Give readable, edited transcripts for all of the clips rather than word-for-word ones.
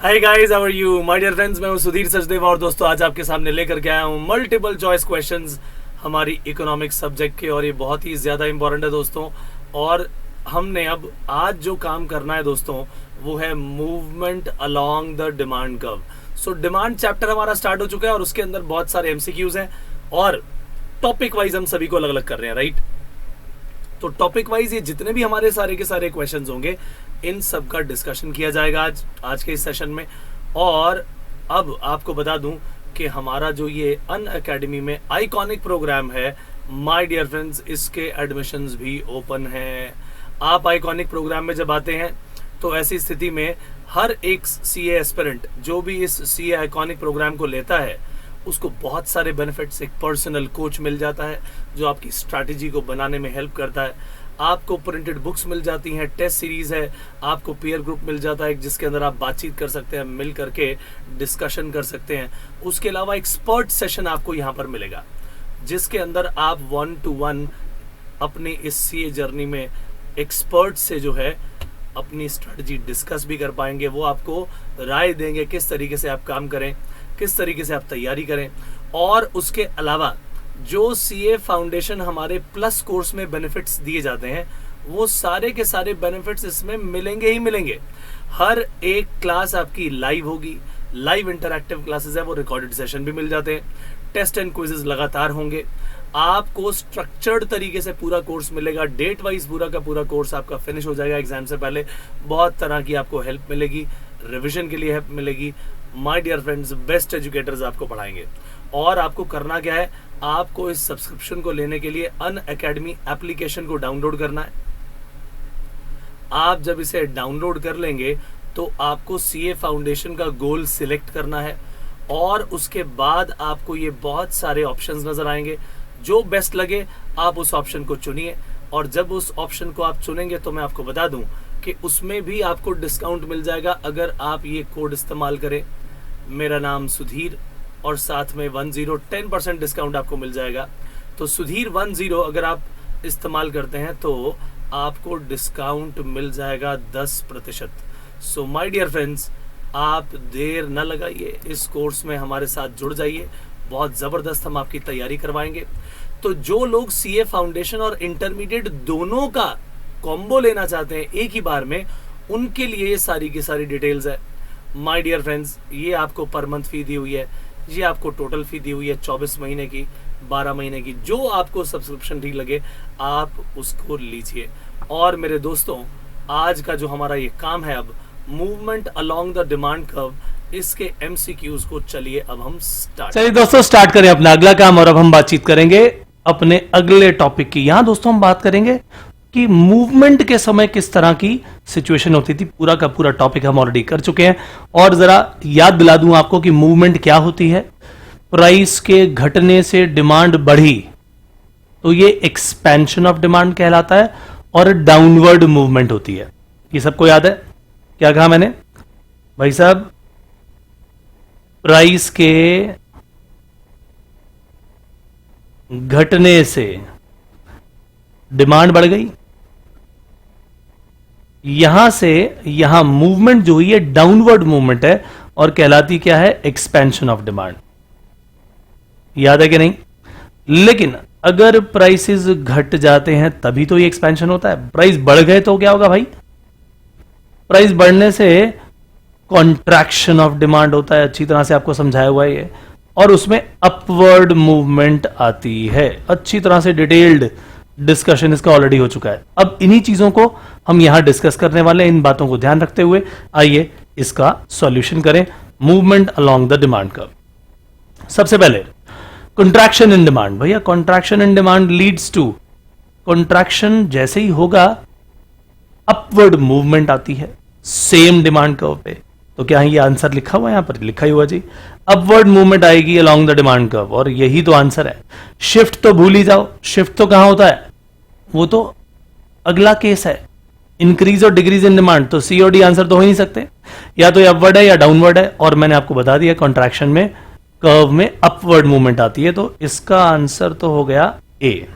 Hi guys, how are you my dear friends. मैं हूं सुधीर सचदेव और दोस्तों आज आपके सामने लेकर के आया हूं मल्टीपल चॉइस क्वेश्चंस हमारी इकोनॉमिक्स सब्जेक्ट के, और ये बहुत ही ज़्यादा इंपॉर्टेंट है दोस्तों। और हमने अब आज जो काम करना है दोस्तों वो है movement along the demand curve. So demand chapter हमारा स्टार्ट हो चुका है और उसके अंदर बहुत सारे एमसीक्यूज हैं और टॉपिक वाइज हम सभी को अलग अलग कर रहे हैं, राइट। तो टॉपिक वाइज ये जितने भी हमारे सारे के सारे क्वेश्चंस होंगे इन सब का डिस्कशन किया जाएगा आज के इस सेशन में। और अब आपको बता दूं कि हमारा जो ये अन अकेडमी में आइकॉनिक प्रोग्राम है माय डियर फ्रेंड्स, इसके एडमिशंस भी ओपन हैं। आप आइकॉनिक प्रोग्राम में जब आते हैं तो ऐसी स्थिति में हर एक सीए एस्पिरेंट जो भी इस सीए आइकॉनिक प्रोग्राम को लेता है उसको बहुत सारे बेनिफिट्स, एक पर्सनल कोच मिल जाता है जो आपकी स्ट्रैटेजी को बनाने में हेल्प करता है। आपको प्रिंटेड बुक्स मिल जाती हैं, टेस्ट सीरीज है, आपको पीयर ग्रुप मिल जाता है जिसके अंदर आप बातचीत कर सकते हैं, मिल करके डिस्कशन कर सकते हैं। उसके अलावा एक्सपर्ट सेशन आपको यहाँ पर मिलेगा जिसके अंदर आप 1-to-1 अपनी इस सीए जर्नी में एक्सपर्ट से जो है अपनी स्ट्रेटजी डिस्कस भी कर पाएंगे। वो आपको राय देंगे किस तरीके से आप काम करें, किस तरीके से आप तैयारी करें। और उसके अलावा जो सीए फाउंडेशन हमारे प्लस कोर्स में बेनिफिट्स दिए जाते हैं वो सारे के सारे बेनिफिट्स इसमें मिलेंगे ही मिलेंगे। हर एक क्लास आपकी लाइव होगी, लाइव इंटरैक्टिव क्लासेस है, वो रिकॉर्डेड सेशन भी मिल जाते हैं, टेस्ट एंड क्विजेस लगातार होंगे। आपको स्ट्रक्चर्ड तरीके से पूरा कोर्स मिलेगा, डेट वाइज पूरा का पूरा कोर्स आपका फिनिश हो जाएगा एग्जाम से पहले। बहुत तरह की आपको हेल्प मिलेगी, रिविजन के लिए हेल्प मिलेगी। My dear friends, best educators आपको पढ़ाएंगे। और आपको करना क्या है, आपको इस सब्सक्रिप्शन को लेने के लिए अन अकेडमी एप्लीकेशन को डाउनलोड करना है। आप जब इसे डाउनलोड कर लेंगे तो आपको सीए फाउंडेशन का गोल सिलेक्ट करना है और उसके बाद आपको ये बहुत सारे ऑप्शंस नजर आएंगे। जो बेस्ट लगे आप उस ऑप्शन को चुनिए, और जब उस ऑप्शन को आप चुनेंगे तो मैं आपको बता दूं कि उसमें भी आपको डिस्काउंट मिल जाएगा अगर आप ये कोड इस्तेमाल करें, मेरा नाम सुधीर और साथ में 10% डिस्काउंट आपको मिल जाएगा। तो सुधीर 10 अगर आप इस्तेमाल करते हैं तो आपको डिस्काउंट मिल जाएगा 10%। सो माय डियर फ्रेंड्स, आप देर न लगाइए, इस कोर्स में हमारे साथ जुड़ जाइए। बहुत ज़बरदस्त हम आपकी तैयारी करवाएंगे। तो जो लोग सीए फाउंडेशन और इंटरमीडिएट दोनों का कॉम्बो लेना चाहते हैं एक ही बार में, उनके लिए ये सारी की सारी डिटेल्स है। माय डियर फ्रेंड्स, ये आपको पर मंथ फी दी हुई है, ये आपको टोटल फी दी हुई है 24 महीने की, 12 महीने की। जो आपको सब्सक्रिप्शन ठीक लगे आप उसको लीजिए। और मेरे दोस्तों, आज का जो हमारा ये काम है अब movement along the demand curve, इसके एमसीक्यूज को चलिए अब हम स्टार्ट। चलिए दोस्तों, स्टार्ट करें अपना अगला काम। और अब हम बातचीत करेंगे अपने अगले टॉपिक की। यहां दोस्तों हम बात करेंगे कि मूवमेंट के समय किस तरह की सिचुएशन होती थी। पूरा का पूरा टॉपिक हम ऑलरेडी कर चुके हैं। और जरा याद दिला दूं आपको कि मूवमेंट क्या होती है। प्राइस के घटने से डिमांड बढ़ी तो ये एक्सपेंशन ऑफ डिमांड कहलाता है, और डाउनवर्ड मूवमेंट होती है। ये सबको याद है? क्या कहा मैंने भाई साहब? प्राइस के घटने से डिमांड बढ़ गई, यहां से यहां मूवमेंट जो हुई है डाउनवर्ड मूवमेंट है और कहलाती क्या है? Expansion of demand. याद है कि नहीं? लेकिन अगर प्राइसेस घट जाते हैं तभी तो ये एक्सपेंशन होता है। प्राइस बढ़ गए तो क्या होगा भाई? प्राइस बढ़ने से कॉन्ट्रैक्शन ऑफ डिमांड होता है। अच्छी तरह से आपको समझाया हुआ है ये, और उसमें अपवर्ड मूवमेंट आती है। अच्छी तरह से डिटेल्ड डिस्कशन इसका ऑलरेडी हो चुका है। अब इन्हीं चीजों को हम यहां डिस्कस करने वाले हैं। इन बातों को ध्यान रखते हुए आइए इसका सॉल्यूशन करें। Movement along the demand curve. सबसे पहले कॉन्ट्रैक्शन इन डिमांड। भैया contraction in demand leads to, contraction जैसे ही होगा अपवर्ड मूवमेंट आती है सेम डिमांड कर्व पे। तो क्या है ये आंसर लिखा हुआ है? यहां पर लिखा ही हुआ जी, अपवर्ड मूवमेंट आएगी अलोंग द डिमांड कर्व, और यही तो आंसर है। शिफ्ट तो भूल ही जाओ। शिफ्ट तो कहां होता है? वो तो अगला केस है, इंक्रीज और डिक्रीज इन डिमांड। तो सी और डी आंसर तो हो ही नहीं सकते, या तो ये अपवर्ड है या डाउनवर्ड है। और मैंने आपको बता दिया कॉन्ट्रैक्शन में कर्व में अपवर्ड मूवमेंट आती है, तो इसका आंसर तो हो गया ए।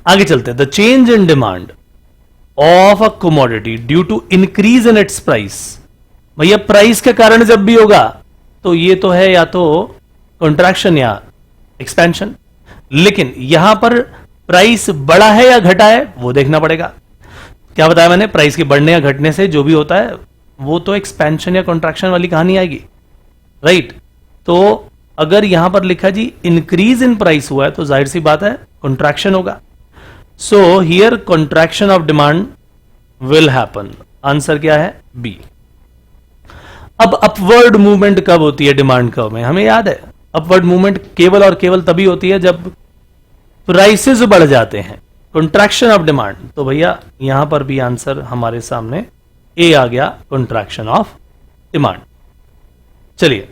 आगे चलते हैं। The change in demand of a commodity due to increase in its price भैया प्राइस के कारण जब भी होगा तो ये तो है या तो कॉन्ट्रैक्शन या एक्सपेंशन, लेकिन यहां पर प्राइस बढ़ा है या घटा है वो देखना पड़ेगा। क्या बताया मैंने, प्राइस के बढ़ने या घटने से जो भी होता है वो तो एक्सपेंशन या कॉन्ट्रैक्शन वाली कहानी आएगी, राइट। तो अगर यहां पर लिखा जी इंक्रीज इन प्राइस हुआ है तो जाहिर सी बात है कॉन्ट्रैक्शन होगा। So here contraction of demand will happen. Answer क्या है, बी। अब अपवर्ड मूवमेंट कब होती है डिमांड कर्व में, हमें याद है अपवर्ड मूवमेंट केवल और केवल तभी होती है जब प्राइसेस बढ़ जाते हैं, कॉन्ट्रैक्शन ऑफ डिमांड। तो भैया यहां पर भी आंसर हमारे सामने ए आ गया, कॉन्ट्रैक्शन ऑफ डिमांड। चलिए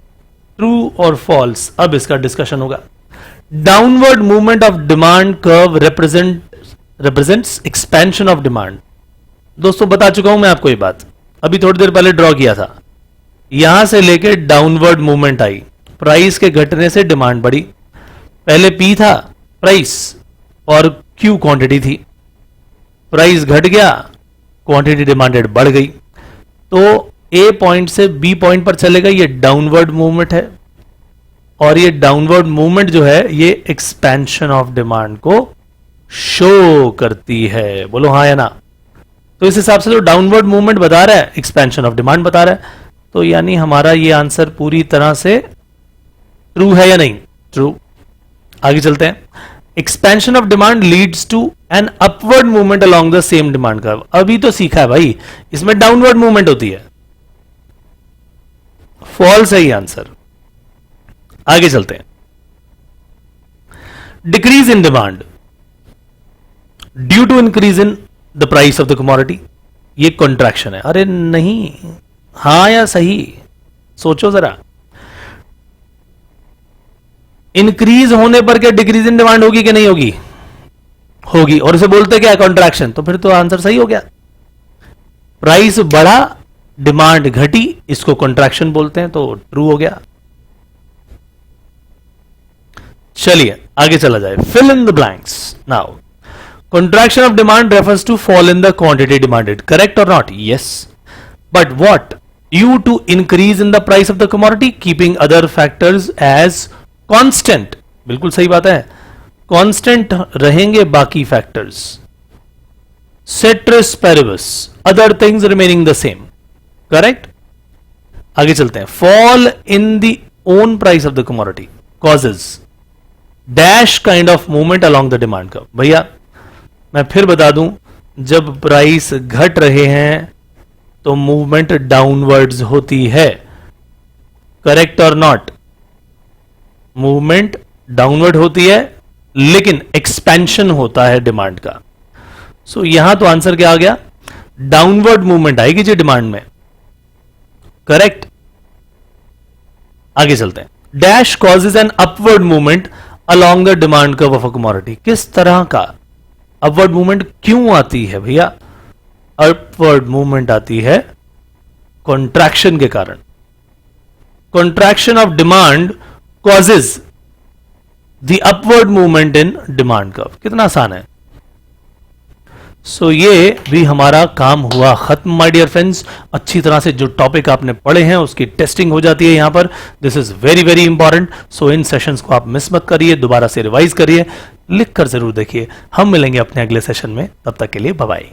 ट्रू और फॉल्स अब इसका डिस्कशन होगा। Downward movement of demand curve represents expansion of demand. दोस्तों बता चुका हूं मैं आपको ये बात, अभी थोड़ी देर पहले ड्रॉ किया था। यहां से लेके डाउनवर्ड मूवमेंट आई, प्राइस के घटने से डिमांड बढ़ी। पहले पी था प्राइस और क्यू क्वांटिटी थी, प्राइस घट गया, क्वांटिटी डिमांडेड बढ़ गई, तो ए पॉइंट से बी पॉइंट पर चलेगा, ये डाउनवर्ड मूवमेंट है। और ये डाउनवर्ड मूवमेंट जो है ये एक्सपेंशन ऑफ डिमांड को शो करती है, बोलो हाँ या ना। तो इस हिसाब से जो डाउनवर्ड मूवमेंट बता रहा है एक्सपेंशन ऑफ डिमांड बता रहा है, तो यानी हमारा ये आंसर पूरी तरह से ट्रू है या नहीं, ट्रू। आगे चलते हैं। Expansion of demand leads to an upward movement along the same demand curve. अभी तो सीखा है भाई, इसमें डाउनवर्ड मूवमेंट होती है, फॉल्स है ये आंसर। आगे चलते हैं। Decrease in demand due to increase in the price of the commodity, ये कॉन्ट्रैक्शन है। अरे नहीं, हां या सही, सोचो जरा। इंक्रीज होने पर क्या डिक्रीज इन डिमांड होगी कि नहीं होगी, होगी, और इसे बोलते क्या, कॉन्ट्रैक्शन। तो फिर तो आंसर सही हो गया। प्राइस बढ़ा, डिमांड घटी, इसको कॉन्ट्रैक्शन बोलते हैं, तो ट्रू हो गया। चलिए आगे चला जाए। Fill in the blanks now. Contraction of demand refers to fall in the quantity demanded. Correct or not? Yes. But what? Due to increase in the price of the commodity, keeping other factors as constant. बिल्कुल सही बात है, constant रहेंगे बाकी factors. Ceteris paribus. Other things remaining the same. Correct? आगे चलते हैं। Fall in the own price of the commodity causes dash kind of movement along the demand curve. भैया मैं फिर बता दूं, जब प्राइस घट रहे हैं तो मूवमेंट डाउनवर्ड्स होती है। करेक्ट और नॉट? मूवमेंट डाउनवर्ड होती है लेकिन एक्सपेंशन होता है डिमांड का। सो यहां तो आंसर क्या आ गया, डाउनवर्ड मूवमेंट आएगी जी डिमांड में। करेक्ट। आगे चलते हैं। Dash causes an upward movement along the demand curve of a commodity. किस तरह का अपवर्ड मूवमेंट क्यों आती है भैया? अपवर्ड मूवमेंट आती है कॉन्ट्रैक्शन के कारण। Contraction of demand causes the upward movement in demand curve. कितना आसान है। सो ये भी हमारा काम हुआ खत्म माय डियर फ्रेंड्स। अच्छी तरह से जो टॉपिक आपने पढ़े हैं उसकी टेस्टिंग हो जाती है यहां पर। This is very very important. So in sessions को आप मिस मत करिए, दोबारा से रिवाइज करिए, लिख कर जरूर देखिए। हम मिलेंगे अपने अगले सेशन में, तब तक के लिए बाय बाय।